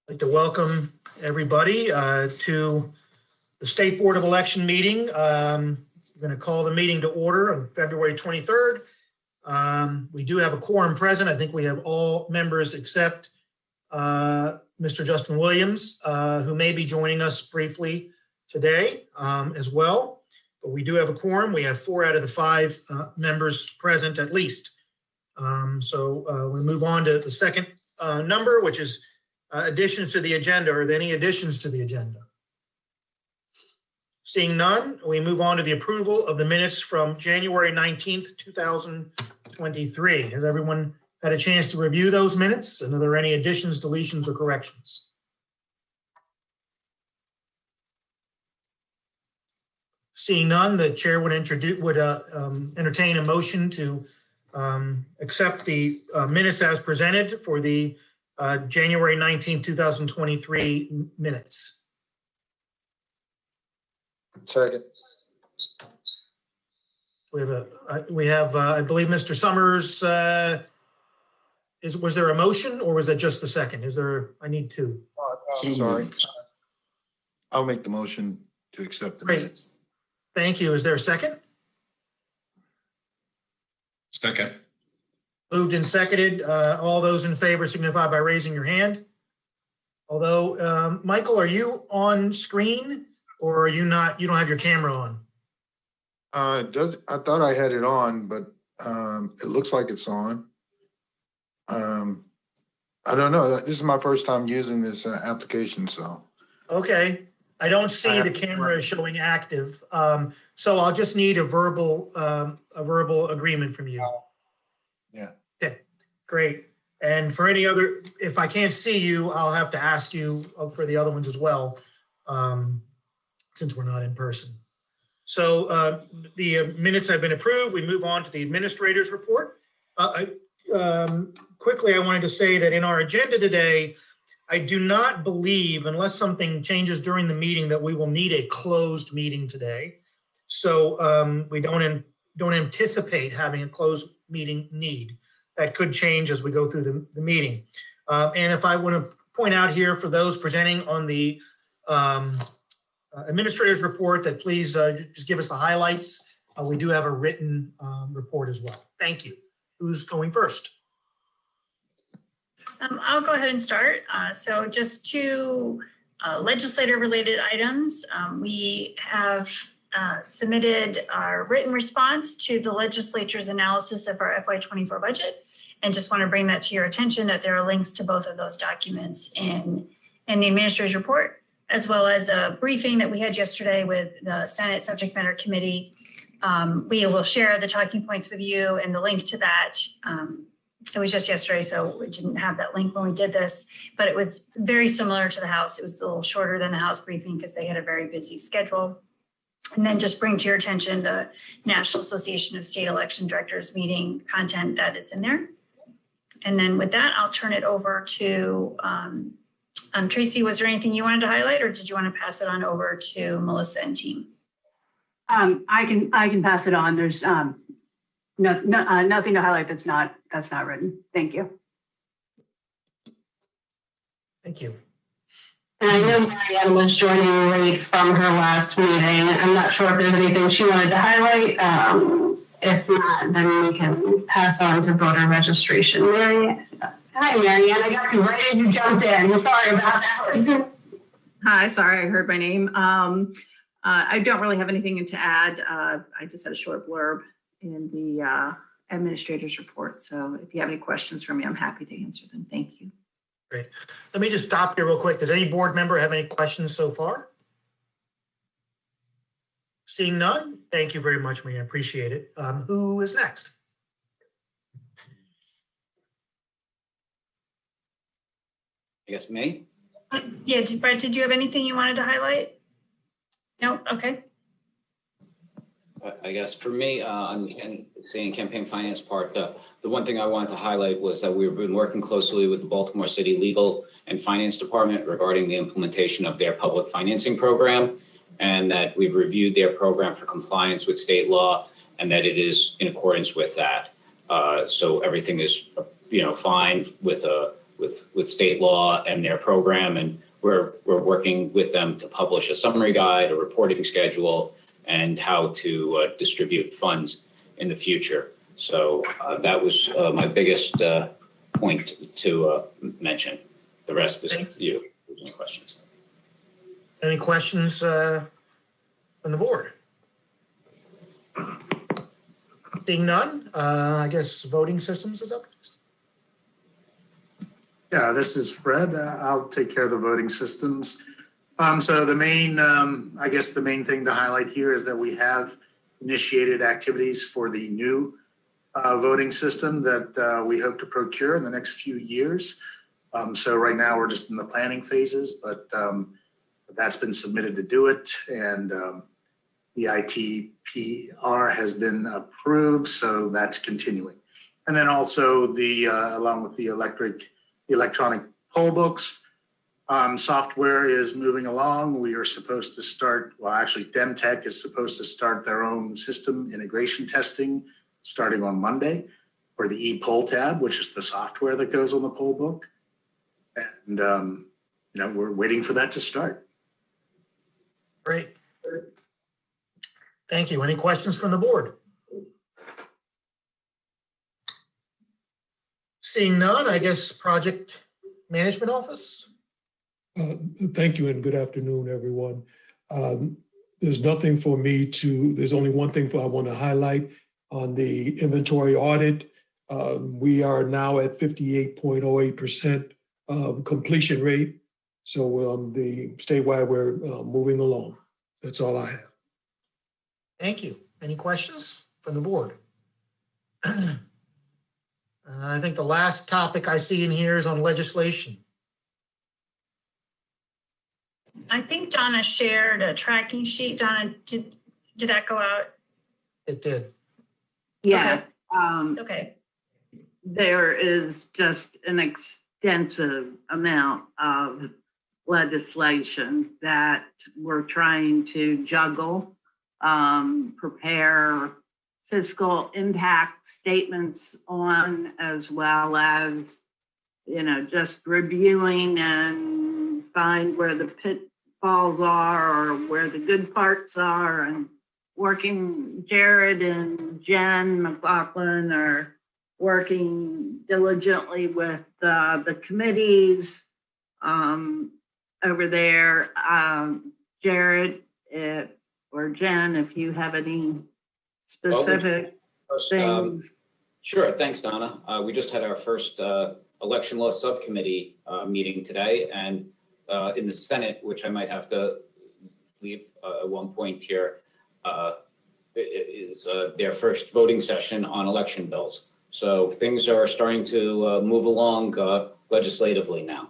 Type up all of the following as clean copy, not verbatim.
I'd like to welcome everybody to the State Board of Election meeting. We're going to call the meeting to order on February 23rd. We do have a quorum present. I think we have all members except Mr. Justin Williams, who may be joining us briefly today as well. But we do have a quorum. We have 4 out of the 5 members present at least. So we move on to the second number, which is additions to the agenda. Are there any additions to the agenda? Seeing none, we move on to the approval of the minutes from January 19th, 2023. Has everyone had a chance to review those minutes? And are there any additions, deletions, or corrections? Seeing none, the chair would entertain a motion to accept the minutes as presented for the January 19, 2023 minutes. Second. We have I believe Mr. Summers, was there a motion or was that just the second? I need two. Sorry. I'll make the motion to accept the Great. minutes. Thank you. Is there a second? Second. Moved and seconded. All those in favor signify by raising your hand. Although, Michael, are you on screen or are you not? You don't have your camera on. I thought I had it on, but it looks like it's on. I don't know. This is my first time using this application, so. Okay. I don't see the camera showing active. So I'll just need a verbal agreement from you. Yeah. Okay, great. And for any other, if I can't see you, I'll have to ask you for the other ones as well, since we're not in person. So the minutes have been approved. We move on to the administrator's report. Quickly, I wanted to say that in our agenda today, I do not believe, unless something changes during the meeting, that we will need a closed meeting today. So we don't anticipate having a closed meeting need. That could change as we go through the meeting. And if I want to point out here for those presenting on the administrator's report, that please just give us the highlights. We do have a written report as well. Thank you. Who's going first? I'll go ahead and start. So just 2 legislator-related items. We have submitted our written response to the legislature's analysis of our FY24 budget, and just want to bring that to your attention that there are links to both of those documents in the administrator's report, as well as a briefing that we had yesterday with the Senate Subject Matter Committee. We will share the talking points with you and the link to that. It was just yesterday, so we didn't have that link when we did this, but it was very similar to the House. It was a little shorter than the House briefing because they had a very busy schedule. And then just bring to your attention the National Association of State Election Directors meeting content that is in there. And then with that, I'll turn it over to Tracy. Was there anything you wanted to highlight, or did you want to pass it on over to Melissa and team? I can pass it on. There's nothing to highlight that's not written. Thank you. Thank you. And I know Marianne was joining late from her last meeting. I'm not sure if there's anything she wanted to highlight. If not, then we can pass on to voter registration. Hi, Marianne. I got you right as you jumped in. Sorry about that. Hi, sorry, I heard my name. I don't really have anything to add. I just had a short blurb in the administrator's report. So if you have any questions for me, I'm happy to answer them. Thank you. Great. Let me just stop here real quick. Does any board member have any questions so far? Seeing none, thank you very much, Maria. I appreciate it. Who is next? I guess me? Yeah, Brett, did you have anything you wanted to highlight? No? Okay. I guess for me, on saying campaign finance part, the one thing I wanted to highlight was that we've been working closely with the Baltimore City Legal and Finance Department regarding the implementation of their public financing program, and that we've reviewed their program for compliance with state law, and that it is in accordance with that. So everything is, fine with with state law and their program. And we're working with them to publish a summary guide, a reporting schedule, and how to distribute funds in the future. So that was my biggest point to mention. The rest is you. Any questions? Any questions from the board? Seeing none, I guess voting systems is up next. Yeah, this is Fred. I'll take care of the voting systems. So the main, I guess the main thing to highlight here is that we have initiated activities for the new voting system that we hope to procure in the next few years. So right now we're just in the planning phases, but that's been submitted to do it. And the ITPR has been approved, so that's continuing. And then also the, along with the electronic poll books, software is moving along. We are supposed to start, well, actually Demtech is supposed to start their own system integration testing starting on Monday for the e-poll tab, which is the software that goes on the poll book. And, you know, we're waiting for that to start. Great. Thank you. Any questions from the board? Seeing none, I guess Project Management Office. Thank you and good afternoon, everyone. There's nothing for me to, there's only one thing I want to highlight on the inventory audit. We are now at 58.08% completion rate. So the statewide, we're moving along. That's all I have. Thank you. Any questions from the board? I think the last topic I see in here is on legislation. I think Donna shared a tracking sheet. Donna, did that go out? It did. Yeah. Okay. There is just an extensive amount of legislation that we're trying to juggle, prepare fiscal impact statements on, as well as, you know, just reviewing and find where the pitfalls are or where the good parts are, and working. Jared and Jen McLaughlin are working diligently with the committees over there. Jared or Jen, if you have any specific things. Sure. Thanks, Donna. We just had our first election law subcommittee meeting today, and in the Senate, which I might have to leave at one point here, is their first voting session on election bills. So things are starting to move along legislatively now.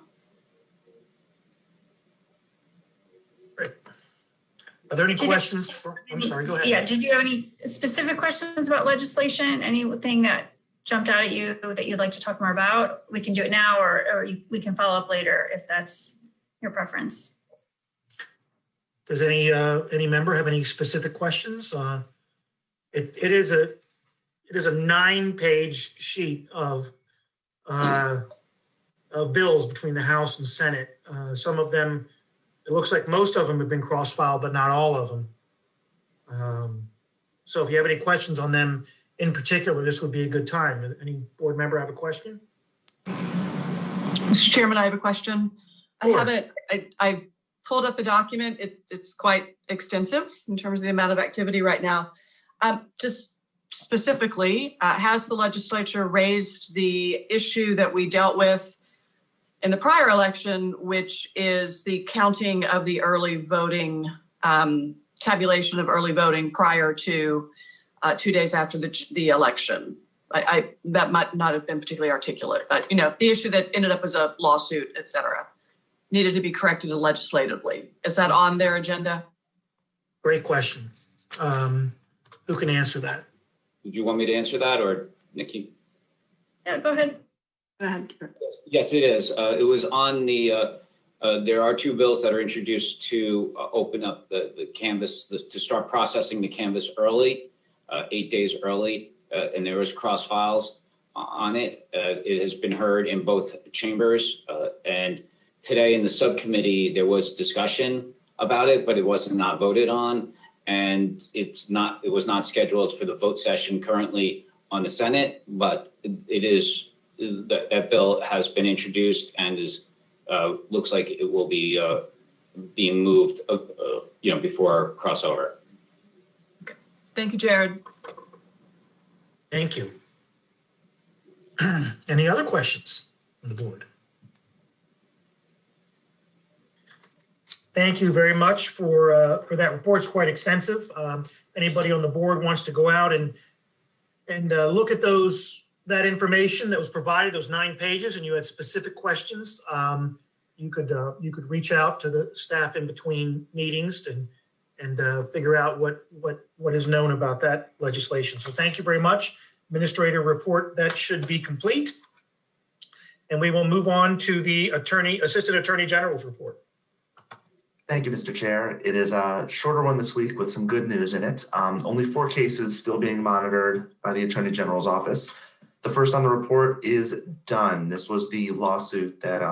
Are there any questions? I'm sorry, go ahead. Yeah, did you have any specific questions about legislation? Anything that jumped out at you that you'd like to talk more about? We can do it now, or we can follow up later if that's your preference. Does any member have any specific questions? It is a 9-page sheet of bills between the House and Senate. Some of them, it looks like most of them have been cross-filed, but not all of them. So if you have any questions on them in particular, this would be a good time. Any board member have a question? Mr. Chairman, I have a question. Sure. I pulled up the document. It's quite extensive in terms of the amount of activity right now. Just specifically, has the legislature raised the issue that we dealt with in the prior election, which is the counting of the early voting, tabulation of early voting prior to 2 days after the election? That might not have been particularly articulate, but, you know, the issue that ended up as a lawsuit, et cetera, needed to be corrected legislatively. Is that on their agenda? Great question. Who can answer that? Did you want me to answer that, or Nikki? Yeah, go ahead. Go ahead. Yes, it is. It was on the, there are 2 bills that are introduced to open up the canvas, to start processing the canvas early, 8 days early, and there is cross files on it. It has been heard in both chambers. And today in the subcommittee, there was discussion about it, but it was not voted on. And it was not scheduled for the vote session currently on the Senate, but that bill has been introduced and looks like it will be being moved, before crossover. Thank you, Jared. Thank you. Any other questions on the board? Thank you very much for that report. It's quite extensive. Anybody on the board wants to go out and look at that information that was provided, those 9 pages, and you had specific questions, you could reach out to the staff in between meetings and figure out what is known about that legislation. So thank you very much. Administrator report, that should be complete. And we will move on to the Assistant Attorney General's report. Thank you, Mr. Chair. It is a shorter one this week with some good news in it. Only 4 cases still being monitored by the Attorney General's office. The first on the report is done. This was the lawsuit that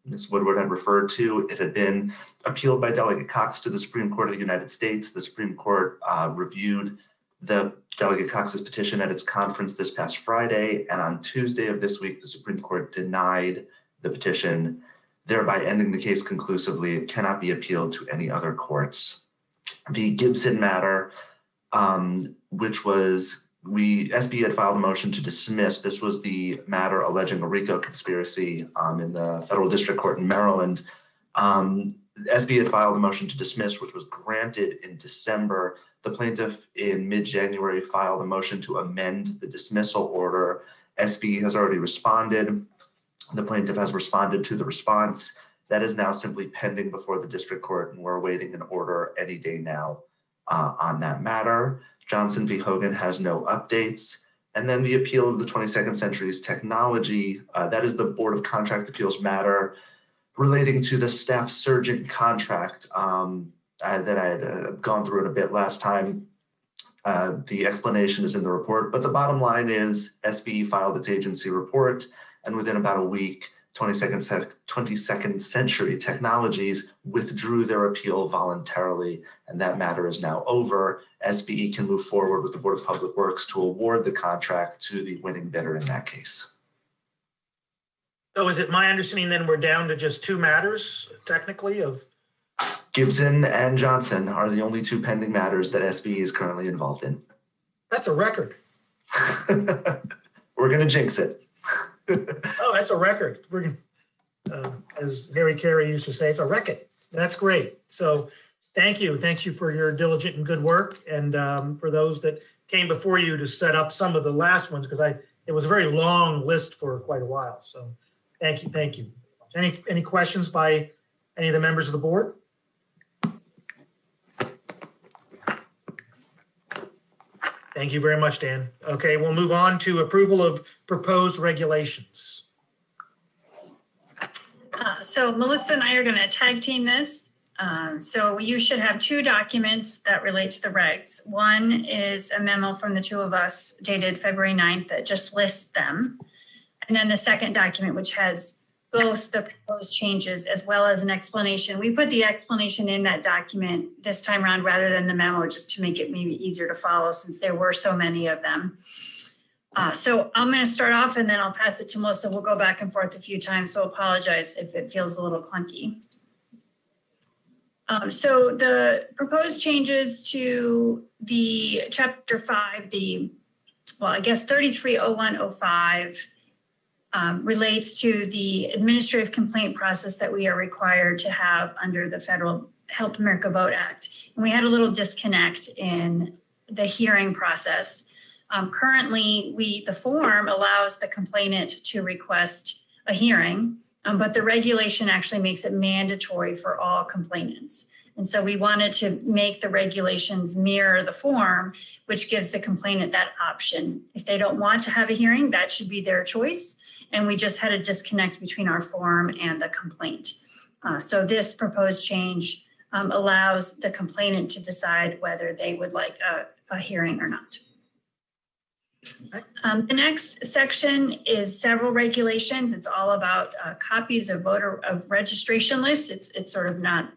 Ms. Woodward had referred to. It had been appealed by Delegate Cox to the Supreme Court of the United States. The Supreme Court reviewed the Delegate Cox's petition at its conference this past Friday, and on Tuesday of this week, the Supreme Court denied the petition, thereby ending the case conclusively. It cannot be appealed to any other courts. The Gibson matter, which was SB had filed a motion to dismiss. This was the matter alleging a RICO conspiracy in the federal district court in Maryland. SB had filed a motion to dismiss, which was granted in December. The plaintiff in mid-January filed a motion to amend the dismissal order. SB has already responded. The plaintiff has responded to the response. That is now simply pending before the district court, and we're awaiting an order any day now on that matter. Johnson v. Hogan has no updates. And then the appeal of the 22nd Century's Technology, that is the Board of Contract Appeals matter relating to the staff surgeon contract that I had gone through it a bit last time. The explanation is in the report, but the bottom line is SBE filed its agency report, and within about a week, 22nd Century Technologies withdrew their appeal voluntarily, and that matter is now over. SBE can move forward with the Board of Public Works to award the contract to the winning bidder in that case. So is it my understanding then we're down to just 2 matters, technically, of Gibson and Johnson are the only 2 pending matters that SBE is currently involved in. That's a record. We're going to jinx it. Oh, that's a record. As Harry Carey used to say, it's a record. That's great. So thank you. Thank you for your diligent and good work. And for those that came before you to set up some of the last ones, because it was a very long list for quite a while. So thank you. Thank you. Any questions by any of the members of the board? Thank you very much, Dan. Okay, we'll move on to approval of proposed regulations. So Melissa and I are going to tag team this. So you should have 2 documents that relate to the regs. One is a memo from the 2 of us dated February 9th that just lists them. And then the second document, which has both the proposed changes as well as an explanation. We put the explanation in that document this time around rather than the memo, just to make it maybe easier to follow since there were so many of them. So I'm going to start off and then I'll pass it to Melissa. We'll go back and forth a few times, so apologize if it feels a little clunky. So the proposed changes to the Chapter 5, 330105, relates to the administrative complaint process that we are required to have under the Federal Help America Vote Act. And we had a little disconnect in the hearing process. Currently, the form allows the complainant to request a hearing, but the regulation actually makes it mandatory for all complainants. And so we wanted to make the regulations mirror the form, which gives the complainant that option. If they don't want to have a hearing, that should be their choice. And we just had a disconnect between our form and the complaint. So this proposed change allows the complainant to decide whether they would like a hearing or not. The next section is several regulations. It's all about copies of registration lists. It's sort of not,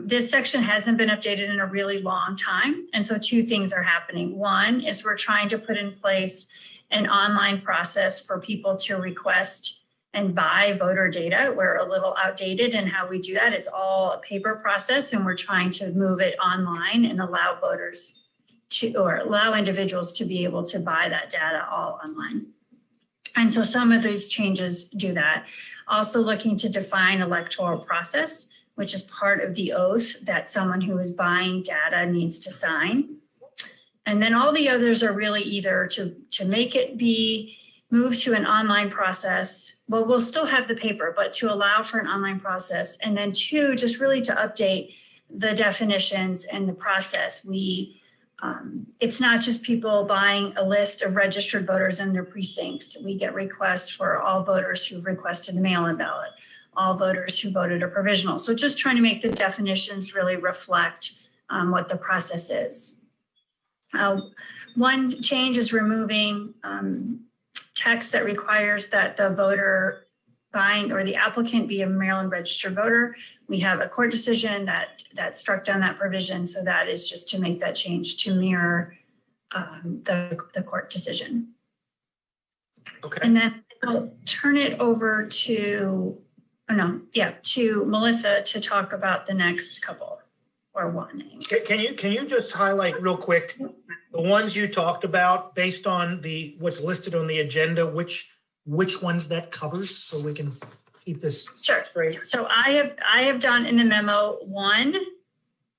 this section hasn't been updated in a really long time. And so two things are happening. One is we're trying to put in place an online process for people to request and buy voter data. We're a little outdated in how we do that. It's all a paper process, and we're trying to move it online and allow voters or allow individuals to be able to buy that data all online. And so some of these changes do that. Also looking to define electoral process, which is part of the oath that someone who is buying data needs to sign. And then all the others are really either to make it be moved to an online process. Well, we'll still have the paper, but to allow for an online process. And then two, just really to update the definitions and the process. It's not just people buying a list of registered voters in their precincts. We get requests for all voters who've requested a mail-in ballot, all voters who voted a provisional. So just trying to make the definitions really reflect what the process is. One change is removing text that requires that the voter buying or the applicant be a Maryland registered voter. We have a court decision that struck down that provision. So that is just to make that change to mirror the court decision. Okay. And then I'll turn it over to Melissa to talk about the next couple or one. Can you just highlight real quick the ones you talked about based on what's listed on the agenda, which ones that covers, so we can keep this Sure. straight? So I have done in the memo one,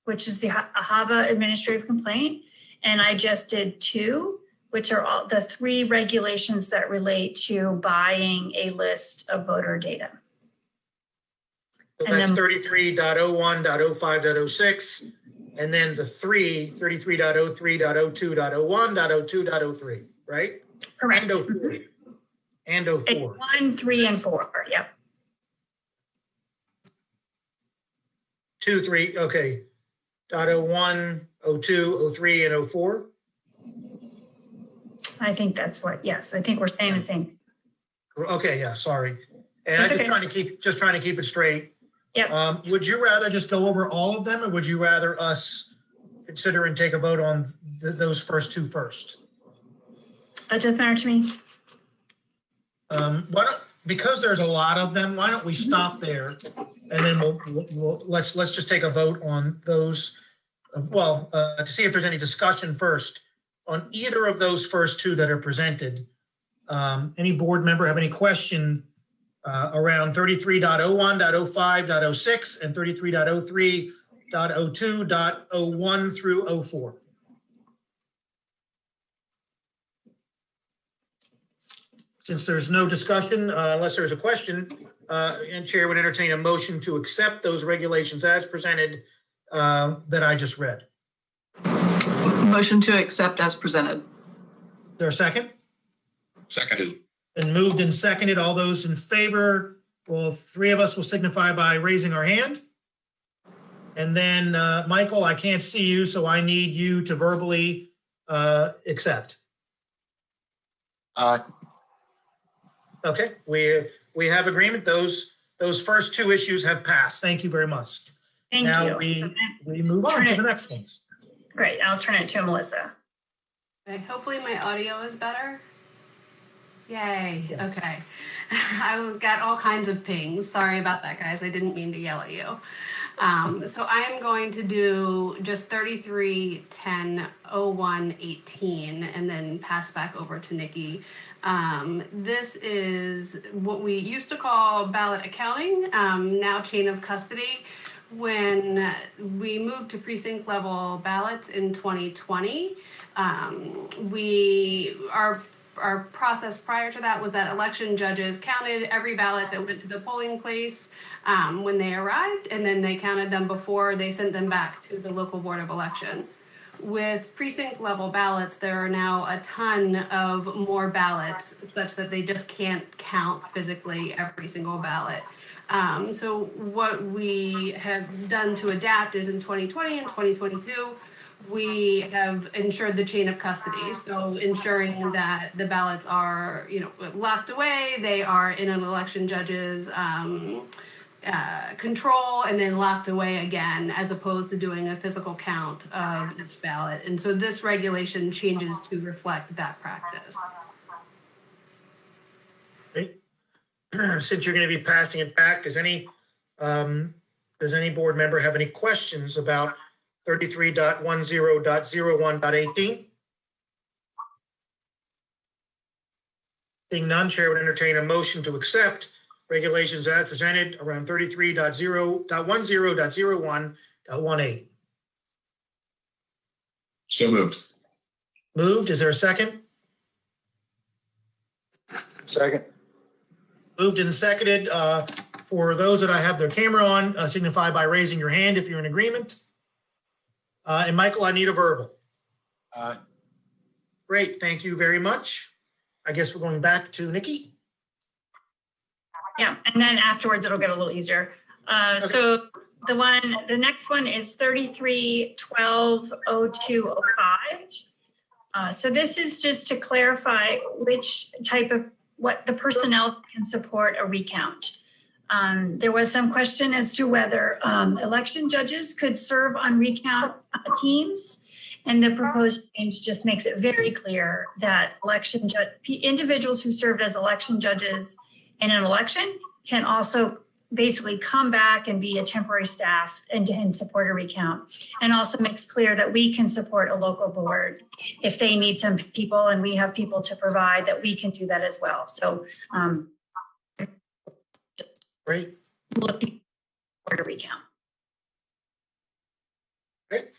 which is the AHAVA administrative complaint, and I just did two, which are all the three regulations that relate to buying a list of voter data. So And that's then- 33.01.05.06, and then the 33.03.02.01.02.03, right? Correct. And 03. And It's 04. 1, 3, and 4. Yep. 2, 3, okay. .01, 02, 03, and 04. I think that's what. Yes, I think we're saying the same. Okay, yeah, sorry. And That's I'm okay. just trying to keep it straight. Yep. Would you rather just go over all of them, or would you rather us consider and take a vote on those first two first? It doesn't matter to me. Because there's a lot of them, why don't we stop there, and then let's just take a vote on those. To see if there's any discussion first on either of those first two that are presented. Any board member have any question around 33.01.05.06 and 33.03.02.01 through 04? Since there's no discussion, unless there's a question, and Chair would entertain a motion to accept those regulations as presented that I just read. Motion to accept as presented. Is there a second? Seconded. Been moved and seconded. All those in favor, well, three of us will signify by raising our hand. And then, Michael, I can't see you, so I need you to verbally accept. Aye. Okay, we have agreement. Those first two issues have passed. Thank you very much. Thank Now you. we move on to the next ones. Great. I'll turn it to Melissa. Okay, hopefully my audio is better. Yay. Yes. Okay. I got all kinds of pings. Sorry about that, guys. I didn't mean to yell at you. So I am going to do just 33-10-01-18 and then pass back over to Nikki. This is what we used to call ballot accounting, now chain of custody. When we moved to precinct level ballots in 2020, our process prior to that was that election judges counted every ballot that went to the polling place when they arrived, and then they counted them before they sent them back to the local board of election. With precinct level ballots, there are now a ton of more ballots such that they just can't count physically every single ballot. So what we have done to adapt is in 2020 and 2022, we have ensured the chain of custody. So ensuring that the ballots are, locked away, they are in an election judge's control and then locked away again, as opposed to doing a physical count of each ballot. And so this regulation changes to reflect that practice. Great. Since you're going to be passing it back, does any board member have any questions about 33.10.01.18? Seeing none, Chair would entertain a motion to accept regulations as presented around 33.10.01.18. So moved. Moved, is there a second? Second. Moved and seconded. For those that I have their camera on, signify by raising your hand if you're in agreement. And Michael, I need a verbal. Great, thank you very much. I guess we're going back to Nikki. Yeah, and then afterwards it'll get a little easier. So the next one is 33-12-02-05. So this is just to clarify what the personnel can support a recount. There was some question as to whether election judges could serve on recount teams. And the proposed change just makes it very clear that individuals who served as election judges in an election can also basically come back and be a temporary staff and support a recount. And also makes clear that we can support a local board if they need some people and we have people to provide, that we can do that as well. So Great. looking for a recount. Great.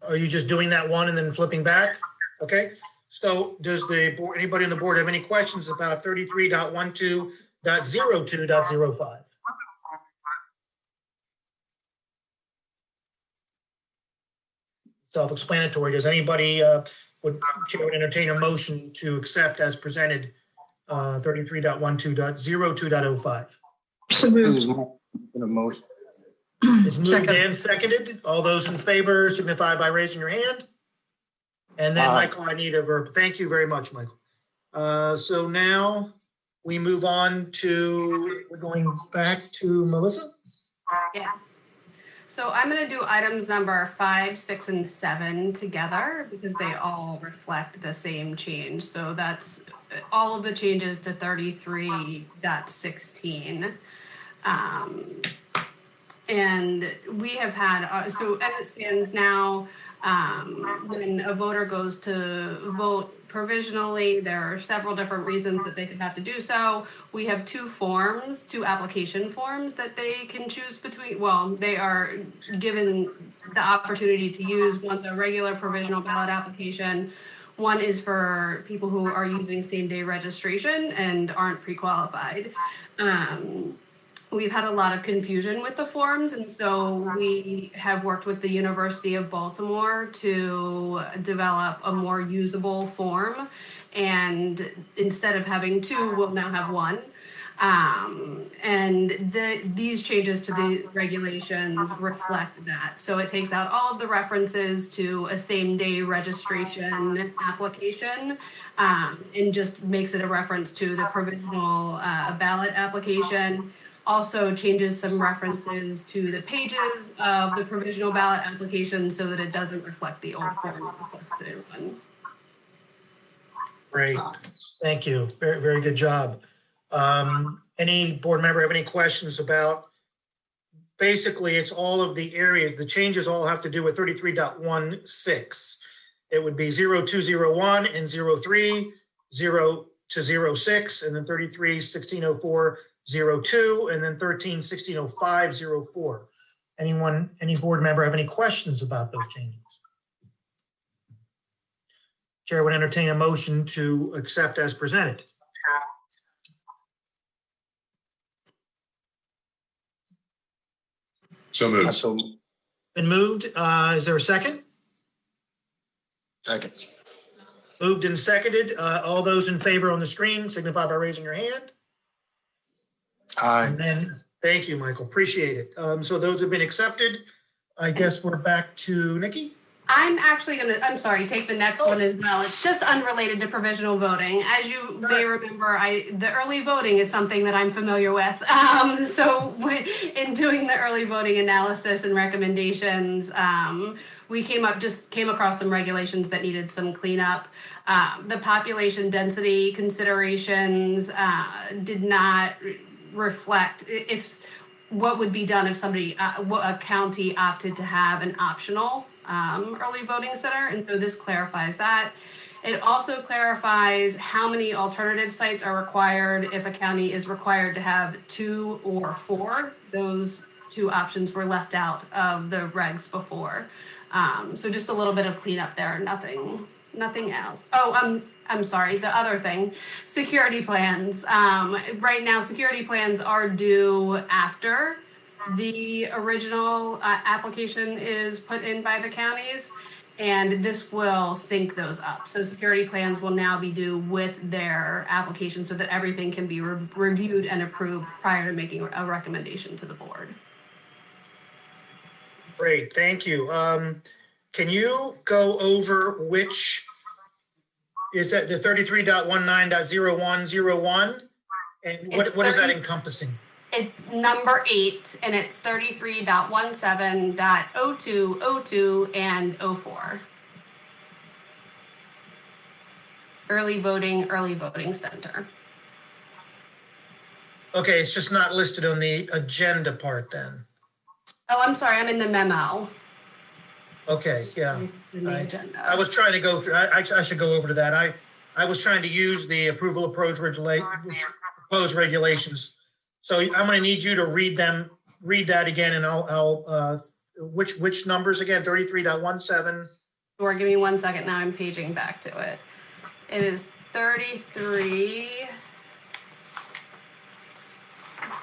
Are you just doing that one and then flipping back? Okay. So does anybody on the board have any questions about 33.12.02.05? Self-explanatory. Does anybody would entertain a motion to accept as presented 33.12.02.05? So moved. In a motion. It's moved and seconded. All those in favor signify by raising your hand. And then, Michael, I need a verb. Thank you very much, Michael. So now we move on to, we're going back to Melissa. Yeah. So I'm going to do items number 5, 6, and 7 together because they all reflect the same change. So that's all of the changes to 33.16. And we have had, so as it stands now, when a voter goes to vote provisionally, there are several different reasons that they could have to do so. We have two application forms that they can choose between. Well, they are given the opportunity to use. One's a regular provisional ballot application. One is for people who are using same-day registration and aren't pre-qualified. We've had a lot of confusion with the forms, and so we have worked with the University of Baltimore to develop a more usable form. And instead of having two, we'll now have one. And these changes to the regulations reflect that. So it takes out all of the references to a same-day registration application and just makes it a reference to the provisional ballot application. Also changes some references to the pages of the provisional ballot application so that it doesn't reflect the old form, it reflects the new one. Great. Thank you. Very, very good job. Any board member have any questions about, basically it's all of the areas, the changes all have to do with 33.16. It would be 0201 and 03, 0 to 06, and then 33.1604, 02, and then 13.1605, 04. Any board member have any questions about those changes? Chair would entertain a motion to accept as presented. So moved. Been moved. Is there a second? Second. Moved and seconded. All those in favor on the screen signify by raising your hand. Aye. And then, thank you, Michael. Appreciate it. So those have been accepted. I guess we're back to Nikki. I'm actually I'm sorry, take the next one as well. It's just unrelated to provisional voting. As you may remember, the early voting is something that I'm familiar with. In doing the early voting analysis and recommendations, we came across some regulations that needed some cleanup. The population density considerations did not reflect what would be done if a county opted to have an optional early voting center, and so this clarifies that. It also clarifies how many alternative sites are required if a county is required to have 2 or 4. Those 2 options were left out of the regs before. So just a little bit of cleanup there, nothing else. Oh, I'm sorry, the other thing, security plans. Right now, security plans are due after the original application is put in by the counties, and this will sync those up. So security plans will now be due with their application so that everything can be reviewed and approved prior to making a recommendation to the board. Great, thank you. Can you go over which, is that the 33.19.0101? And what is that encompassing? It's number 8, and it's 33.17.02, and 04. Early voting center. Okay, it's just not listed on the agenda part then. Oh, I'm sorry, I'm in the memo. Okay, yeah. In the agenda. I was trying to go through, I should go over to that. I was trying to use the approval of proposed regulations. So I'm going to need you to read that again, and I'll which numbers again? 33.17. Or give me 1 second. Now I'm paging back to it. It is 33.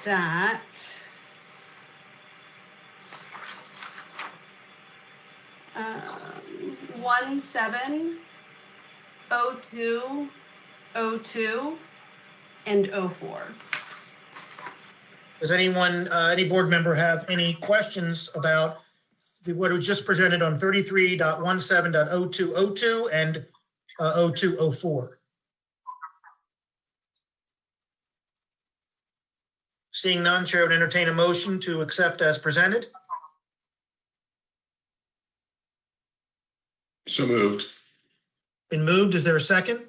Dot. Um, 170202 and 04. Does anyone, any board member have any questions about what was just presented on 33.17.0202 and 0204? Seeing none, Chair would entertain a motion to accept as presented. So moved. Been moved. Is there a second?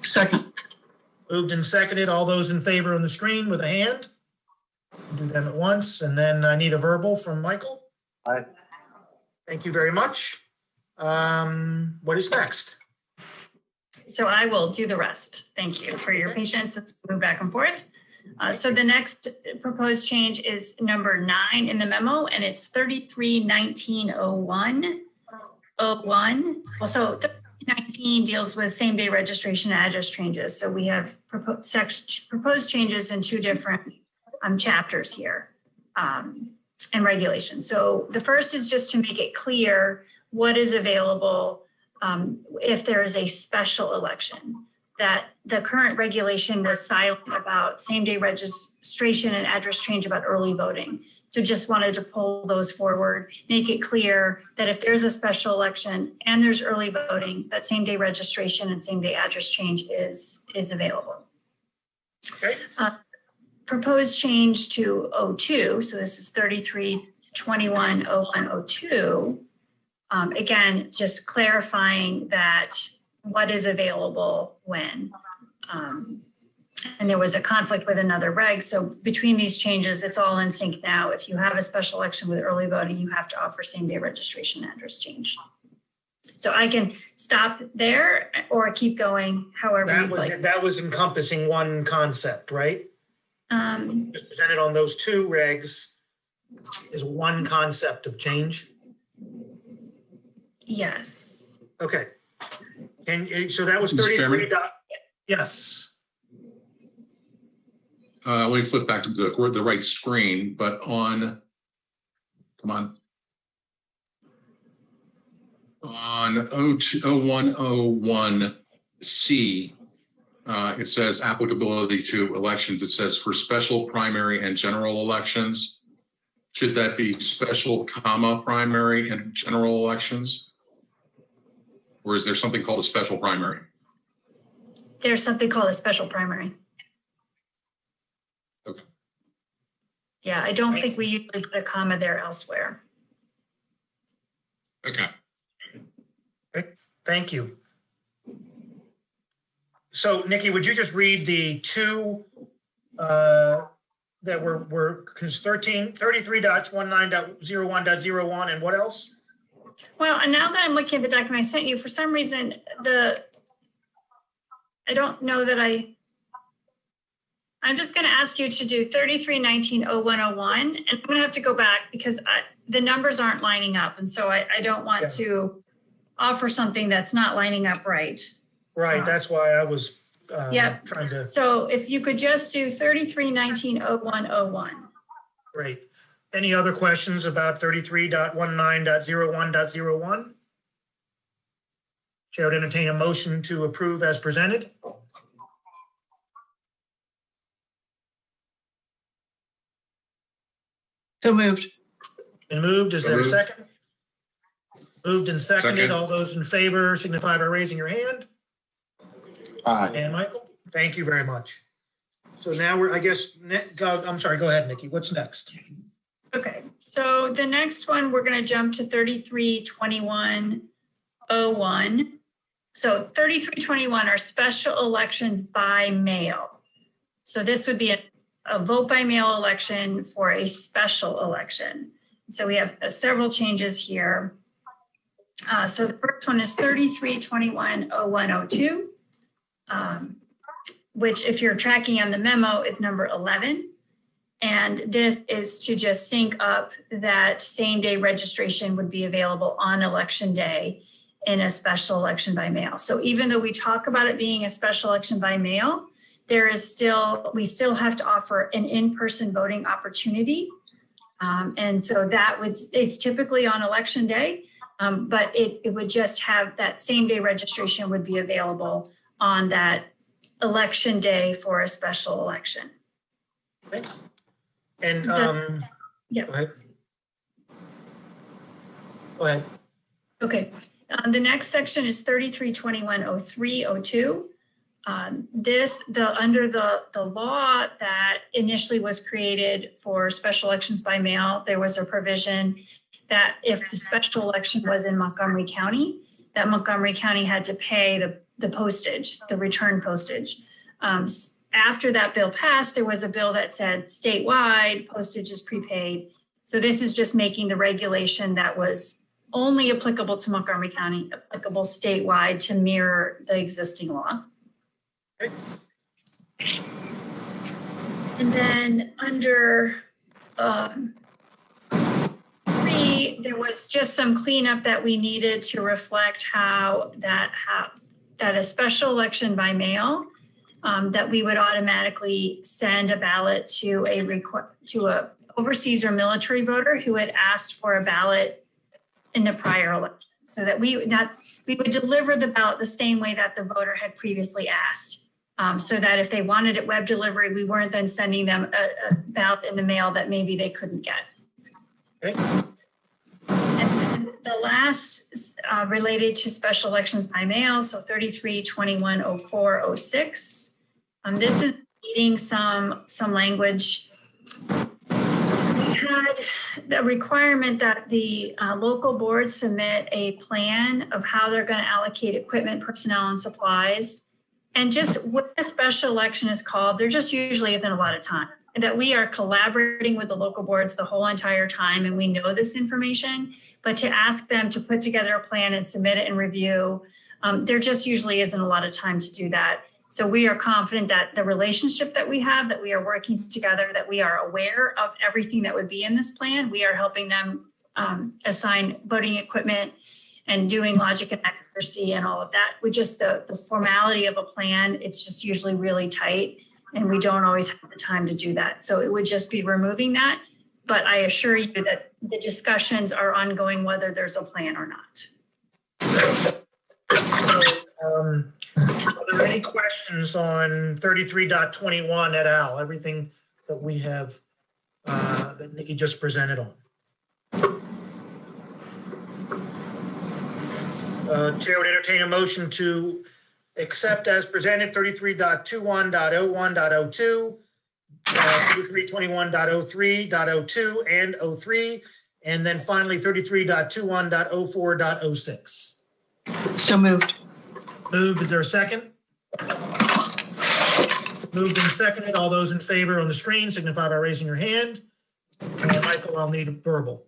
Second. Moved and seconded. All those in favor on the screen with a hand? Do them at once, and then I need a verbal from Michael. Aye. Thank you very much. What is next? So I will do the rest. Thank you for your patience. Let's move back and forth. So the next proposed change is number 9 in the memo, and it's 33.19.01. Also, 19 deals with same-day registration and address changes. So we have proposed changes in 2 different chapters here and regulations. So the first is just to make it clear what is available if there is a special election. That the current regulation was silent about same-day registration and address change about early voting. So just wanted to pull those forward, make it clear that if there's a special election and there's early voting, that same-day registration and same-day address change is available. Okay. Proposed change to 02, so this is 33.21.01.02. Again, just clarifying that what is available when. And there was a conflict with another reg. So between these changes, it's all in sync now. If you have a special election with early voting, you have to offer same-day registration address change. So I can stop there or keep going however you'd like. That was encompassing one concept, right? Just presented on those 2 regs is one concept of change? Yes. Okay. And so that was Mr. 33. Chairman? Yes. Let me flip back to the right screen, but on 0101C, it says applicability to elections. It says for special, primary, and general elections. Should that be special, comma, primary, and general elections? Or is there something called a special primary? There's something called a special primary. Okay. Yeah, I don't think we usually put a comma there elsewhere. Okay. Thank you. So Nikki, would you just read the two that were 33.19.01.01 and what else? Well, and now that I'm looking at the document I sent you, for some reason, I don't know that I'm just going to ask you to do 33.19.01.01, and I'm going to have to go back because the numbers aren't lining up. And so I don't want to offer something that's not lining up right. Right, that's why I was Yep. trying to, So if you could just do 33.19.01.01. great. Any other questions about 33.19.01.01? Chair would entertain a motion to approve as presented. So moved. Been moved, is So there a moved. second? Moved and seconded, Second. all those in favor signify by raising your hand. Aye. And Michael, thank you very much. So now we're, I guess, I'm sorry, go ahead, Nikki, what's next? Okay, so the next one, we're going to jump to 33.21.01. So 33.21 are special elections by mail. So this would be a vote by mail election for a special election. So we have several changes here. So the first one is 33.21.01.02, which if you're tracking on the memo is number 11. And this is to just sync up that same day registration would be available on election day in a special election by mail. So even though we talk about it being a special election by mail, we still have to offer an in-person voting opportunity. And so it's typically on election day, but it would just have that same day registration would be available on that election day for a special election. And, Yeah. go ahead. Go ahead. Okay, the next section is 33.21.03.02. Under the law that initially was created for special elections by mail, there was a provision that if the special election was in Montgomery County, that Montgomery County had to pay the postage, the return postage. After that bill passed, there was a bill that said statewide postage is prepaid. So this is just making the regulation that was only applicable to Montgomery County, applicable statewide to mirror the existing law. And then under 3, there was just some cleanup that we needed to reflect how that a special election by mail, that we would automatically send a ballot to a overseas or military voter who had asked for a ballot in the prior election, so that we would deliver the ballot the same way that the voter had previously asked, so that if they wanted it web delivery, we weren't then sending them a ballot in the mail that maybe they couldn't get. Okay. And then the last related to special elections by mail, so 33.21.04.06. This is needing some language. We had the requirement that the local boards submit a plan of how they're going to allocate equipment, personnel, and supplies. And just when a special election is called, there just usually isn't a lot of time. And that we are collaborating with the local boards the whole entire time, and we know this information. But to ask them to put together a plan and submit it and review, there just usually isn't a lot of time to do that. So we are confident that the relationship that we have, that we are working together, that we are aware of everything that would be in this plan. We are helping them assign voting equipment and doing logic and accuracy and all of that. We just, the formality of a plan, it's just usually really tight, and we don't always have the time to do that. So it would just be removing that. But I assure you that the discussions are ongoing, whether there's a plan or not. So, Are there any questions on 33.21 et al., everything that we have, that Nikki just presented on? Chair would entertain a motion to accept as presented 33.21.01.02, 3321.03.02 and 03, and then finally 33.21.04.06. So moved. Moved, is there a second? Moved and seconded, all those in favor on the screen signify by raising your hand. And Michael, I'll need a verbal.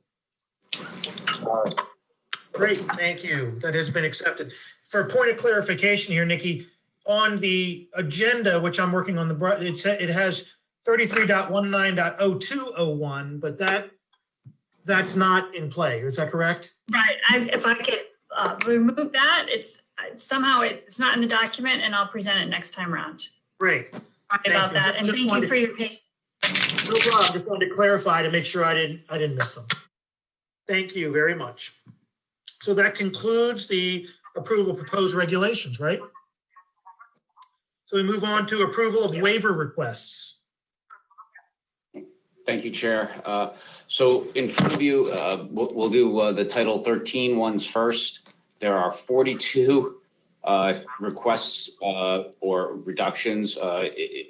Great, thank you, that has been accepted. For a point of clarification here, Nikki, on the agenda, which I'm working on, it has 33.19.0201, but that's not in play, is that correct? Right, if I could remove that, it's not in the document, and I'll present it next time around. Great. Sorry about that, and thank you for your patience. No problem, just wanted to clarify to make sure I didn't miss them. Thank you very much. So that concludes the approval of proposed regulations, right? So we move on to approval of waiver requests. Thank you, Chair. So in front of you, we'll do the Title 13 ones first. There are 42 requests or reductions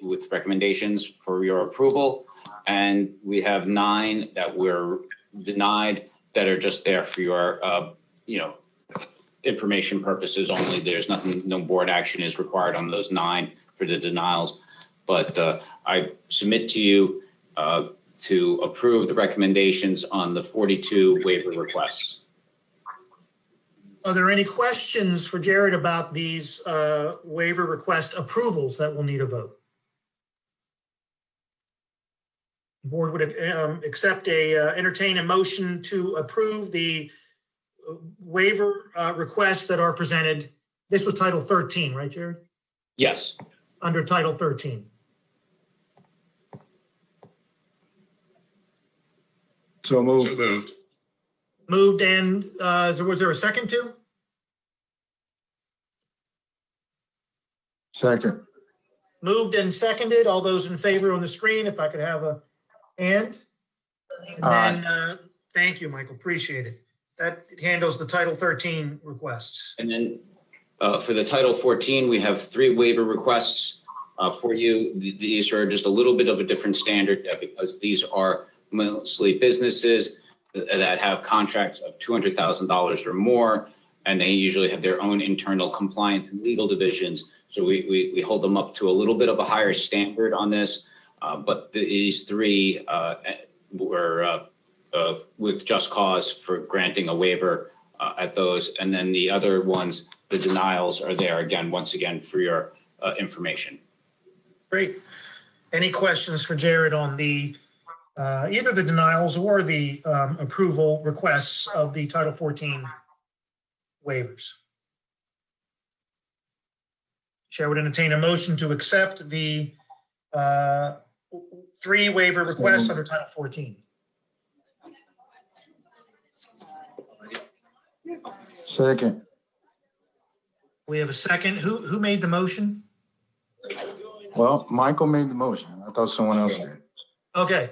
with recommendations for your approval. And we have 9 that were denied that are just there for your, information purposes only. There's nothing, no board action is required on those 9 for the denials. But I submit to you to approve the recommendations on the 42 waiver requests. Are there any questions for Jared about these waiver request approvals that will need a vote? The board would entertain a motion to approve the waiver requests that are presented. This was Title 13, right, Jared? Yes. Under Title 13. So moved. So moved. Moved and was there a second too? Second. Moved and seconded. All those in favor on the screen, if I could have a hand. And then, thank you, Michael. Appreciate it. That handles the Title 13 requests. And then for the Title 14, we have 3 waiver requests for you. These are just a little bit of a different standard because these are mostly businesses that have contracts of $200,000 or more, and they usually have their own internal compliance and legal divisions. So we hold them up to a little bit of a higher standard on this, but these 3 were with just cause for granting a waiver at those. And then the other ones, the denials are there again, once again, for your information. Great. Any questions for Jared on the either the denials or the approval requests of the Title 14 waivers? Chair would entertain a motion to accept the 3 waiver requests under Title 14. Second. We have a second. Who made the motion? Well, Michael made the motion. I thought someone else did. Okay.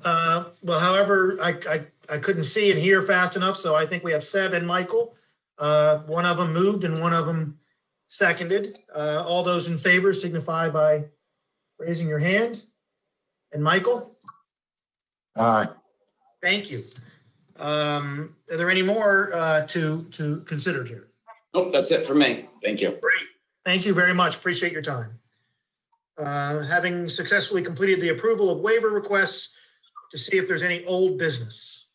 Well, however, I couldn't see and hear fast enough, so I think we have 7, Michael. One of them moved and one of them seconded. All those in favor signify by raising your hand. And Michael? Aye. Thank you. Are there any more to consider, Jared? Nope, that's it for me. Thank you. Great. Thank you very much. Appreciate your time. Having successfully completed the approval of waiver requests, to see if there's any old business.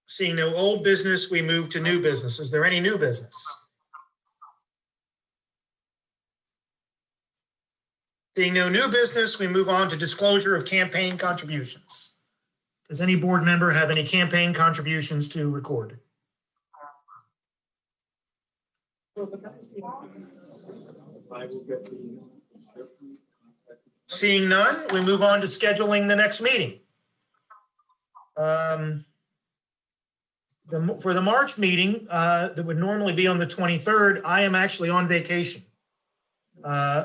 Seeing no old business, we move to new business. Is there any new business? Seeing no new business, we move on to disclosure of campaign contributions. Does any board member have any campaign contributions to record? Seeing none, we move on to scheduling the next meeting. The For the March meeting, that would normally be on the 23rd, I am actually on vacation.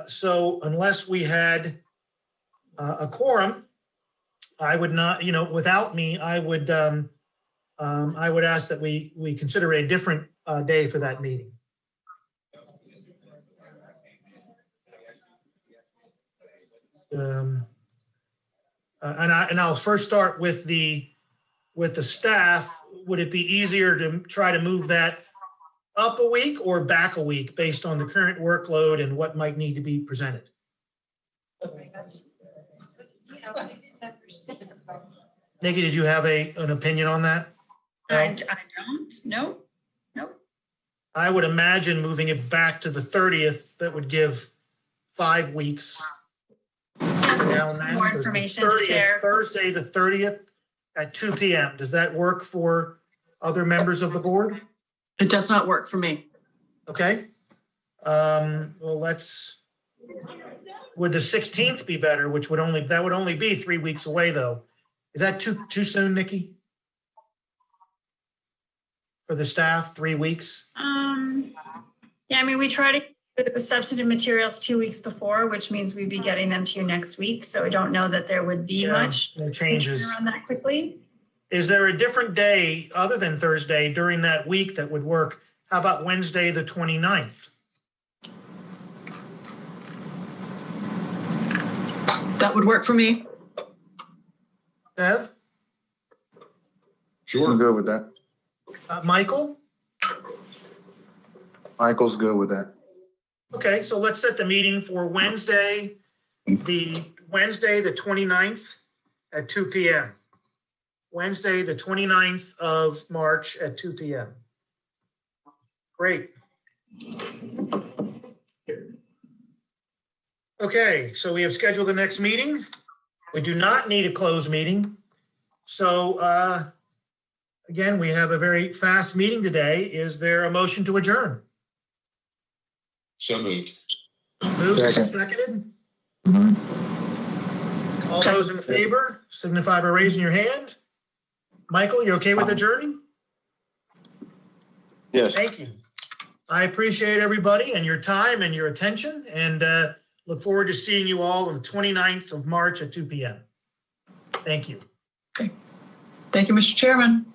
So unless we had a quorum, I would not, without me, I would ask that we consider a different day for that meeting. And I'll first start with the staff. Would it be easier to try to move that up a week or back a week based on the current workload and what might need to be presented? Nikki, did you have an opinion on that? I don't, no. I would imagine moving it back to the 30th, that would give 5 weeks. More information to share. Thursday, the 30th at 2 p.m. Does that work for other members of the board? It does not work for me. Okay. Well, would the 16th be better, that would only be 3 weeks away though. Is that too soon, Nikki? For the staff, 3 weeks? Yeah, I mean, we try to get the substantive materials 2 weeks before, which means we'd be getting them to you next week. So I don't know that there would be much changes around that quickly. Is there a different day other than Thursday during that week that would work? How about Wednesday, the 29th? That would work for me. Bev? I'm Sure. good with that. Michael? Michael's good with that. Okay, so let's set the meeting for Wednesday, the 29th at 2 p.m. Wednesday, the 29th of March at 2 p.m. Great. Okay, so we have scheduled the next meeting. We do not need a closed meeting. So again, we have a very fast meeting today. Is there a motion to adjourn? So moved. Moved and Second. seconded? All those in favor signify by raising your hand. Michael, you okay with adjourning? Yes. Thank you. I appreciate everybody and your time and your attention, and look forward to seeing you all on the 29th of March at 2 p.m. Thank you. Thank you, Mr. Chairman.